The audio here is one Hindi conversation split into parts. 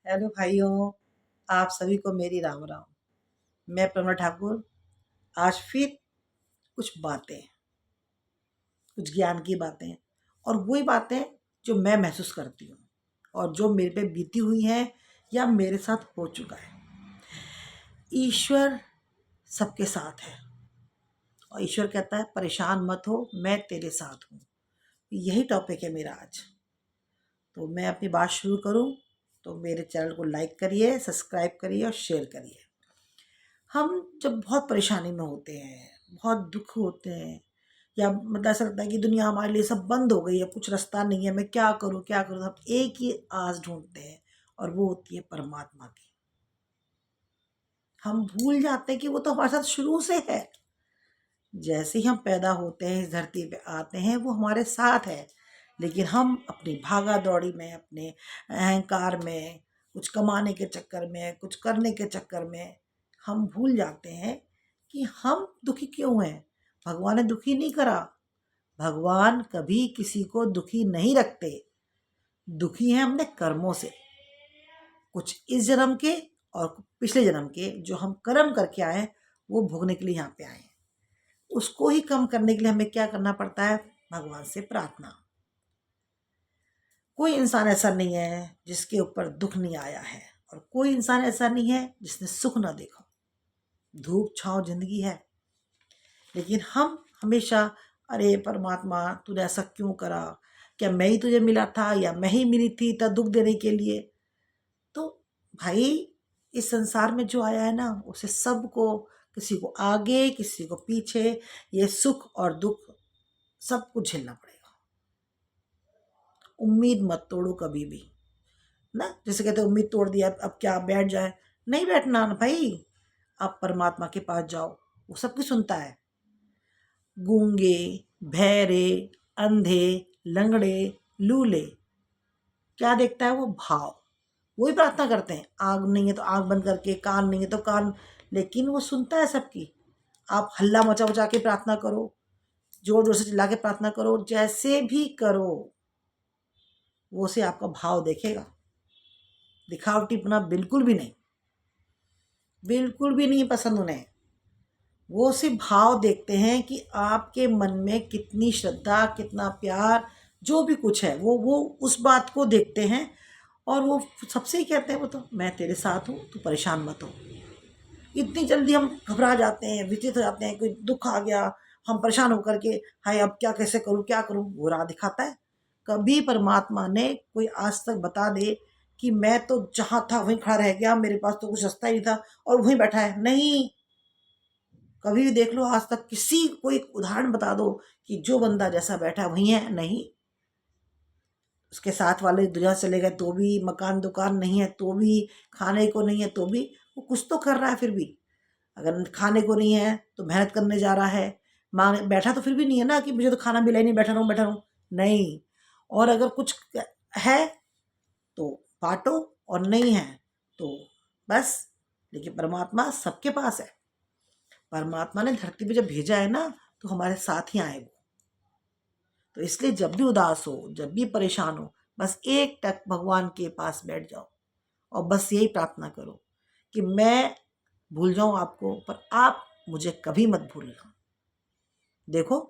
हेलो भाइयों, आप सभी को मेरी राम राम। मैं प्रमा ठाकुर। आज फिर कुछ बातें, कुछ ज्ञान की बातें और वही बातें जो मैं महसूस करती हूँ और जो मेरे पे बीती हुई हैं या मेरे साथ हो चुका है। ईश्वर सबके साथ है और ईश्वर कहता है परेशान मत हो, मैं तेरे साथ हूँ। यही टॉपिक है मेरा आज। तो मैं अपनी बात शुरू करूँ तो मेरे चैनल को लाइक करिए, सब्सक्राइब करिए और शेयर करिए। हम जब बहुत परेशानी में होते हैं, बहुत दुख होते हैं, या मतलब ऐसा लगता है कि दुनिया हमारे लिए सब बंद हो गई है, कुछ रास्ता नहीं है, मैं क्या करूं क्या करूं, हम एक ही आस ढूंढते हैं और वो होती है परमात्मा की। हम भूल जाते हैं कि वो तो हमारे साथ शुरू से है। जैसे ही हम पैदा होते हैं, इस धरती पे आते हैं, वो हमारे साथ है। लेकिन हम अपनी भागा दौड़ी में, अपने अहंकार में, कुछ कमाने के चक्कर में, कुछ करने के चक्कर में हम भूल जाते हैं कि हम दुखी क्यों हैं। भगवान ने दुखी नहीं करा। भगवान कभी किसी को दुखी नहीं रखते। दुखी हैं हमने कर्मों से, कुछ इस जन्म के और पिछले जन्म के जो हम कर्म करके आए वो भोगने के लिए यहाँ पे आए हैं। उसको ही कम करने के लिए हमें क्या करना पड़ता है? भगवान से प्रार्थना। कोई इंसान ऐसा नहीं है जिसके ऊपर दुख नहीं आया है और कोई इंसान ऐसा नहीं है जिसने सुख ना देखा। धूप छांव जिंदगी है। लेकिन हम हमेशा, अरे परमात्मा तूने ऐसा क्यों करा, क्या मैं ही तुझे मिला था या मैं ही मिली थी तब दुख देने के लिए? तो भाई, इस संसार में जो आया है ना, उसे सबको, किसी को आगे किसी को पीछे, ये सुख और दुख सब कुछ झेलना पड़ेगा। उम्मीद मत तोड़ो कभी भी ना। जैसे कहते हैं उम्मीद तोड़ दिया अब क्या बैठ जाए, नहीं बैठना ना भाई। आप परमात्मा के पास जाओ, वो सबकी सुनता है। गूंगे, बहरे, अंधे, लंगड़े, लूले, क्या देखता है वो? भाव। वो ही प्रार्थना करते हैं। आग नहीं है तो आग बंद करके, कान नहीं है तो कान, लेकिन वो सुनता है सबकी। आप हल्ला मचा मचा के प्रार्थना करो, जोर जोर से चिल्ला के प्रार्थना करो, जैसे भी करो, वो से आपका भाव देखेगा। दिखावटीपना बिल्कुल भी नहीं, बिल्कुल भी नहीं पसंद उन्हें। वो सिर्फ भाव देखते हैं कि आपके मन में कितनी श्रद्धा, कितना प्यार, जो भी कुछ है वो उस बात को देखते हैं। और वो सबसे ही कहते हैं, वो तो मैं तेरे साथ हूँ, तू परेशान मत हो। इतनी जल्दी हम घबरा जाते हैं, विचलित हो जाते हैं, कोई दुख आ गया, हम परेशान होकर के, हाय अब क्या, कैसे करूँ क्या करूँ, वो राह दिखाता है। कभी परमात्मा ने कोई आज तक बता दे कि मैं तो जहाँ था वहीं खड़ा रह गया, मेरे पास तो कुछ रास्ता ही नहीं था और वहीं बैठा है? नहीं। कभी भी देख लो, आज तक किसी कोई उदाहरण बता दो कि जो बंदा जैसा बैठा वहीं है? नहीं। उसके साथ वाले दुनिया से चले गए तो भी, मकान दुकान नहीं है तो भी, खाने को नहीं है तो भी, वो कुछ तो कर रहा है फिर भी। अगर खाने को नहीं है तो मेहनत करने जा रहा है। मांग बैठा तो फिर भी नहीं है ना कि मुझे तो खाना मिला ही नहीं, बैठा रहूं बैठा रहूं। नहीं। और अगर कुछ है तो बांटो, और नहीं है तो बस। लेकिन परमात्मा सबके पास है। परमात्मा ने धरती पे जब भेजा है ना, तो हमारे साथ ही आए वो। तो इसलिए जब भी उदास हो, जब भी परेशान हो, बस एक टक भगवान के पास बैठ जाओ और बस यही प्रार्थना करो कि मैं भूल जाऊं आपको, पर आप मुझे कभी मत भूलना। देखो,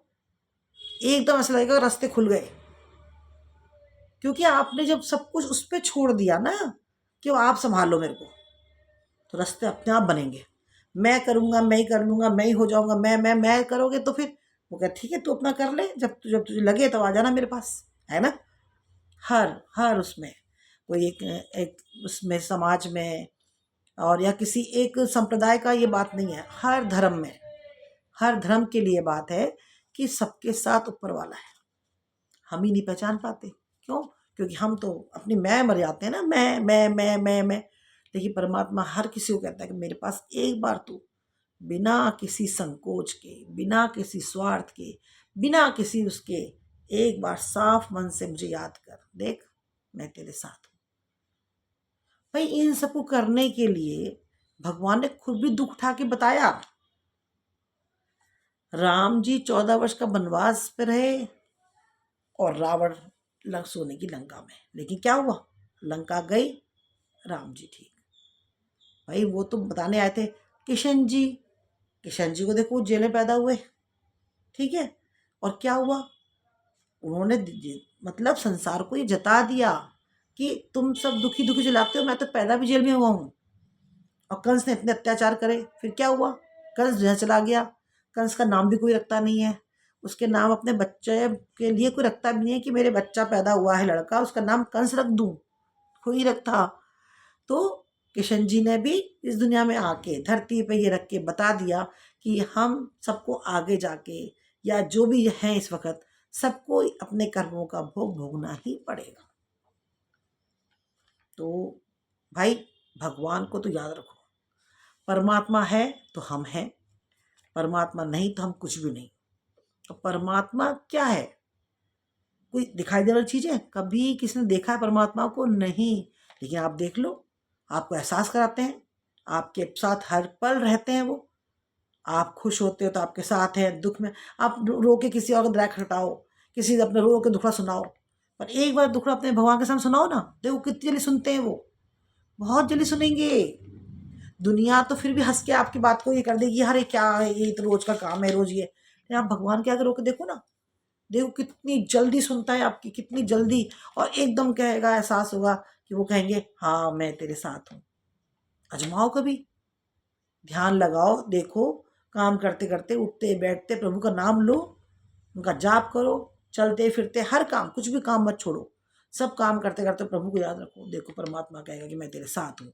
एकदम ऐसा लगेगा रास्ते खुल गए, क्योंकि आपने जब सब कुछ उस पर छोड़ दिया ना कि वो आप संभाल लो मेरे को, तो रास्ते अपने आप बनेंगे। मैं करूंगा, मैं ही कर लूंगा, मैं ही हो जाऊंगा, मैं करोगे तो फिर वो कहे ठीक है तू अपना कर ले, जब तुझे लगे तब आ जाना मेरे पास, है ना। हर हर उसमें कोई एक एक उसमें समाज में और या किसी एक संप्रदाय का ये बात नहीं है, हर धर्म में, हर धर्म के लिए बात है कि सबके साथ ऊपर वाला है। हम ही नहीं पहचान पाते। क्यों? क्योंकि हम तो अपनी मैं मर जाते हैं ना, मैं। लेकिन परमात्मा हर किसी को कहता है कि मेरे पास एक बार तू बिना किसी संकोच के, बिना किसी स्वार्थ के, बिना किसी उसके, एक बार साफ मन से मुझे याद कर देख, मैं तेरे साथ हूँ। भाई, इन सबको करने के लिए भगवान ने खुद भी दुख उठा के बताया। राम जी 14 वर्ष का वनवास पे रहे और रावण सोने की लंका में, लेकिन क्या हुआ? लंका गई, राम जी ठीक। भाई वो तो बताने आए थे किशन जी, किशन जी को देखो जेल में पैदा हुए, ठीक है, और क्या हुआ, उन्होंने मतलब संसार को ये जता दिया कि तुम सब दुखी दुखी चलाते हो, मैं तो पैदा भी जेल में हुआ हूँ। और कंस ने इतने अत्याचार करे, फिर क्या हुआ, कंस जहाँ चला गया, कंस का नाम भी कोई रखता नहीं है, उसके नाम अपने बच्चे के लिए कोई रखता भी नहीं है कि मेरे बच्चा पैदा हुआ है लड़का, उसका नाम कंस रख दूं, कोई रखता। तो किशन जी ने भी इस दुनिया में आके धरती पे ये रख के बता दिया कि हम सबको आगे जाके या जो भी है इस वक्त सबको अपने कर्मों का भोग भोगना ही पड़ेगा। तो भाई भगवान को तो याद रखो, परमात्मा है तो हम हैं, परमात्मा नहीं तो हम कुछ भी नहीं। तो परमात्मा क्या है, कोई दिखाई देने वाली चीज है, कभी किसी ने देखा है परमात्मा को, नहीं, लेकिन आप देख लो, आपको एहसास कराते हैं, आपके साथ हर पल रहते हैं वो, आप खुश होते हो तो आपके साथ हैं, दुख में आप रो के किसी और का दरार खटकाओ, किसी से अपने रो के दुखड़ा सुनाओ, पर एक बार दुखड़ा अपने भगवान के सामने सुनाओ ना, देखो कितनी जल्दी सुनते हैं वो, बहुत जल्दी सुनेंगे। दुनिया तो फिर भी हंस के आपकी बात को ये कर देगी, अरे क्या है ये तो रोज का काम है रोज ये, लेकिन आप भगवान के आगे रो के देखो ना, देखो कितनी जल्दी सुनता है आपकी, कितनी जल्दी, और एकदम कहेगा, एहसास होगा कि वो कहेंगे हाँ मैं तेरे साथ हूँ। आजमाओ कभी, ध्यान लगाओ, देखो, काम करते करते उठते बैठते प्रभु का नाम लो, उनका जाप करो, चलते फिरते हर काम, कुछ भी काम मत छोड़ो, सब काम करते करते प्रभु को याद रखो, देखो परमात्मा कहेगा कि मैं तेरे साथ हूँ।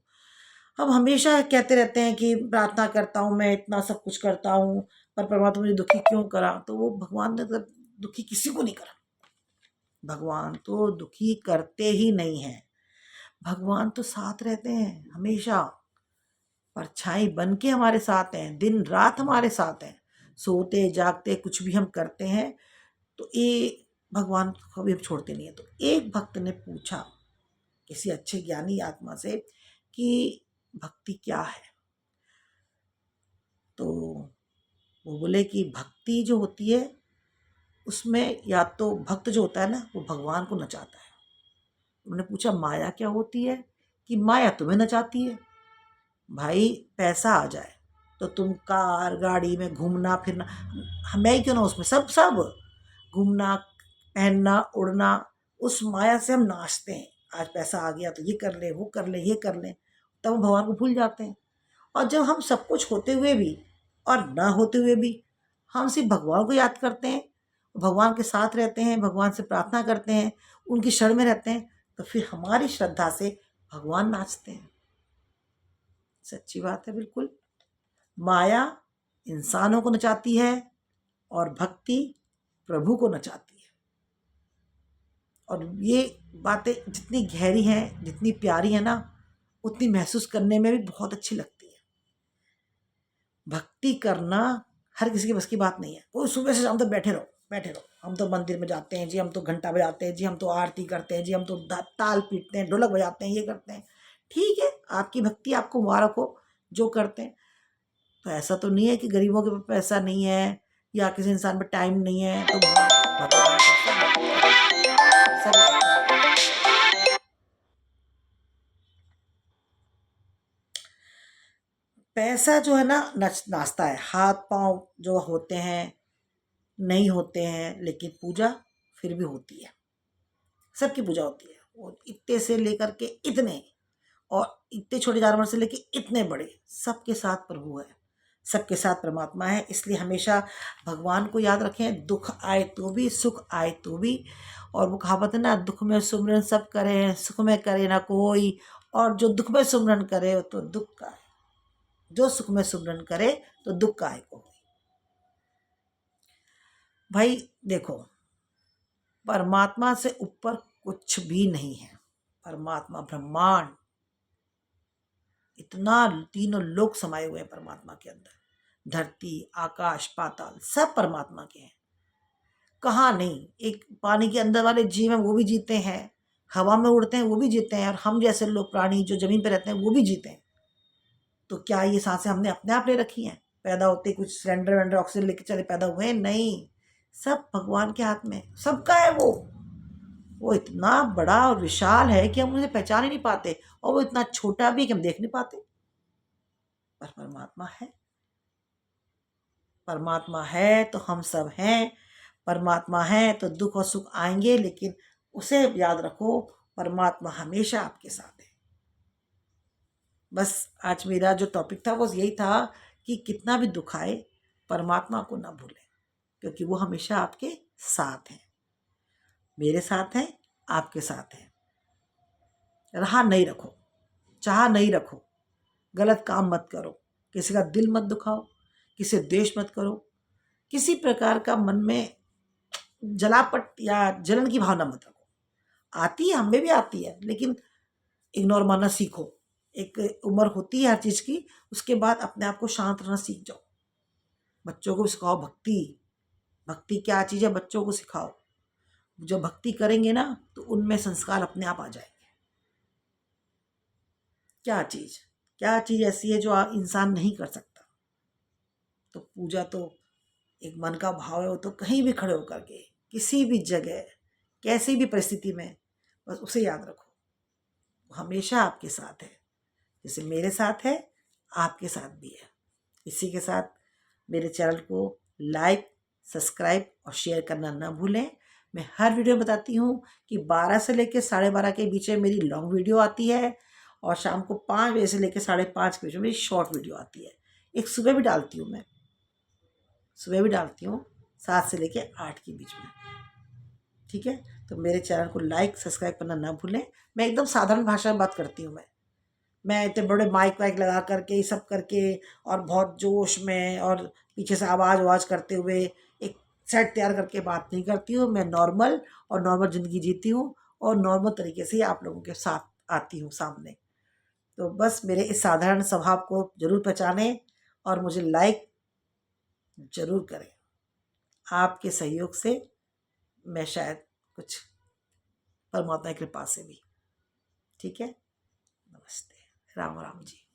हम हमेशा कहते रहते हैं कि प्रार्थना करता हूँ मैं, इतना सब कुछ करता हूँ, पर परमात्मा मुझे दुखी क्यों करा, तो वो भगवान ने तो दुखी किसी को नहीं करा, भगवान तो दुखी करते ही नहीं है, भगवान तो साथ रहते हैं हमेशा, परछाई बन के हमारे साथ हैं, दिन रात हमारे साथ हैं, सोते जागते कुछ भी हम करते हैं, तो ये भगवान कभी हम छोड़ते नहीं है। तो एक भक्त ने पूछा किसी अच्छे ज्ञानी आत्मा से कि भक्ति क्या है, तो वो बोले कि भक्ति जो होती है उसमें या तो भक्त जो होता है ना वो भगवान को नचाता है। उन्होंने पूछा माया क्या होती है, कि माया तुम्हें नचाती है। भाई पैसा आ जाए तो तुम कार गाड़ी में घूमना फिरना, मैं ही क्यों ना उसमें, सब सब घूमना पहनना उड़ना, उस माया से हम नाचते हैं, आज पैसा आ गया तो ये कर ले वो कर ले ये कर ले, तब हम भगवान को भूल जाते हैं। और जब हम सब कुछ होते हुए भी और ना होते हुए भी हम सिर्फ भगवान को याद करते हैं, भगवान के साथ रहते हैं, भगवान से प्रार्थना करते हैं, उनकी शरण में रहते हैं, तो फिर हमारी श्रद्धा से भगवान नाचते हैं। सच्ची बात है बिल्कुल। माया इंसानों को नचाती है और भक्ति प्रभु को नचाती है। और ये बातें जितनी गहरी हैं, जितनी प्यारी है ना, उतनी महसूस करने में भी बहुत अच्छी लगती है। भक्ति करना हर किसी के बस की बात नहीं है। कोई सुबह से शाम तक बैठे रहो बैठे रहो, हम तो मंदिर में जाते हैं जी, हम तो घंटा बजाते हैं जी, हम तो आरती करते हैं जी, हम तो ताल पीटते हैं, ढोलक बजाते हैं, ये करते हैं, ठीक है, आपकी भक्ति आपको मुबारक हो जो करते हैं। तो ऐसा तो नहीं है कि गरीबों के पास पैसा नहीं है या किसी इंसान पे टाइम नहीं है तो भगवान सब पैसा जो है ना नाचता है, हाथ पांव जो होते हैं नहीं होते हैं, लेकिन पूजा फिर भी होती है, सबकी पूजा होती है, वो इतने से लेकर के इतने, और इतने छोटे जानवर से लेके इतने बड़े, सबके साथ प्रभु है, सबके साथ परमात्मा है। इसलिए हमेशा भगवान को याद रखें, दुख आए तो भी सुख आए तो भी। और वो कहावत है ना, दुख में सुमरन सब करे सुख में करे ना कोई, और जो दुख में सुमरन करे तो दुख का है, जो सुख में सुमरन करे तो दुख का है कोई। भाई देखो, परमात्मा से ऊपर कुछ भी नहीं है, परमात्मा ब्रह्मांड, इतना तीनों लोक समाये हुए हैं परमात्मा के अंदर, धरती आकाश पाताल सब परमात्मा के हैं। कहाँ नहीं, एक पानी के अंदर वाले जीव हैं वो भी जीते हैं, हवा में उड़ते हैं वो भी जीते हैं, और हम जैसे लोग प्राणी जो जमीन पर रहते हैं वो भी जीते हैं। तो क्या ये सांसें हमने अपने आप ले रखी हैं, पैदा होते कुछ सिलेंडर वेंडर ऑक्सीजन लेके चले पैदा हुए हैं? नहीं, सब भगवान के हाथ में, सबका है वो। वो इतना बड़ा और विशाल है कि हम उसे पहचान ही नहीं पाते, और वो इतना छोटा भी कि हम देख नहीं पाते। पर परमात्मा है, परमात्मा है तो हम सब हैं, परमात्मा है तो दुख और सुख आएंगे, लेकिन उसे याद रखो, परमात्मा हमेशा आपके साथ है। बस आज मेरा जो टॉपिक था वो यही था कि कितना भी दुख आए, परमात्मा को ना भूलें, क्योंकि वो हमेशा आपके साथ हैं, मेरे साथ हैं, आपके साथ हैं। राह नहीं रखो, चाह नहीं रखो, गलत काम मत करो, किसी का दिल मत दुखाओ, किसी से द्वेष मत करो, किसी प्रकार का मन में जलापट या जलन की भावना मत रखो। आती है, हमें भी आती है, लेकिन इग्नोर मारना सीखो। एक उम्र होती है हर चीज़ की, उसके बाद अपने आप को शांत रहना सीख जाओ। बच्चों को सिखाओ भक्ति, भक्ति क्या चीज़ है बच्चों को सिखाओ। जब भक्ति करेंगे ना तो उनमें संस्कार अपने आप आ जाएंगे। क्या चीज़ ऐसी है जो इंसान नहीं कर सकता? तो पूजा तो एक मन का भाव है, वो तो कहीं भी खड़े होकर के, किसी भी जगह, कैसी भी परिस्थिति में, बस उसे याद रखो, वो हमेशा आपके साथ है, जैसे मेरे साथ है, आपके साथ भी है। इसी के साथ मेरे चैनल को लाइक, सब्सक्राइब और शेयर करना ना भूलें। मैं हर वीडियो में बताती हूँ कि 12 से लेकर 12:30 के बीच में मेरी लॉन्ग वीडियो आती है, और शाम को 5 बजे से लेकर 5:30 के बीच में मेरी शॉर्ट वीडियो आती है। एक सुबह भी डालती हूँ मैं, सुबह भी डालती हूँ 7 से लेकर 8 के बीच में। ठीक है, तो मेरे चैनल को लाइक, सब्सक्राइब करना ना भूलें। मैं एकदम साधारण भाषा में बात करती हूँ। मैं इतने बड़े माइक वाइक लगा करके, ये सब करके, और बहुत जोश में और पीछे से आवाज़ आवाज़ करते हुए एक सेट तैयार करके बात नहीं करती हूँ। मैं नॉर्मल और नॉर्मल ज़िंदगी जीती हूँ, और नॉर्मल तरीके से ही आप लोगों के साथ आती हूँ सामने। तो बस मेरे इस साधारण स्वभाव को ज़रूर पहचानें और मुझे लाइक ज़रूर करें। आपके सहयोग से मैं शायद कुछ, परमात्मा की कृपा से भी। ठीक है, नमस्ते, राम राम जी।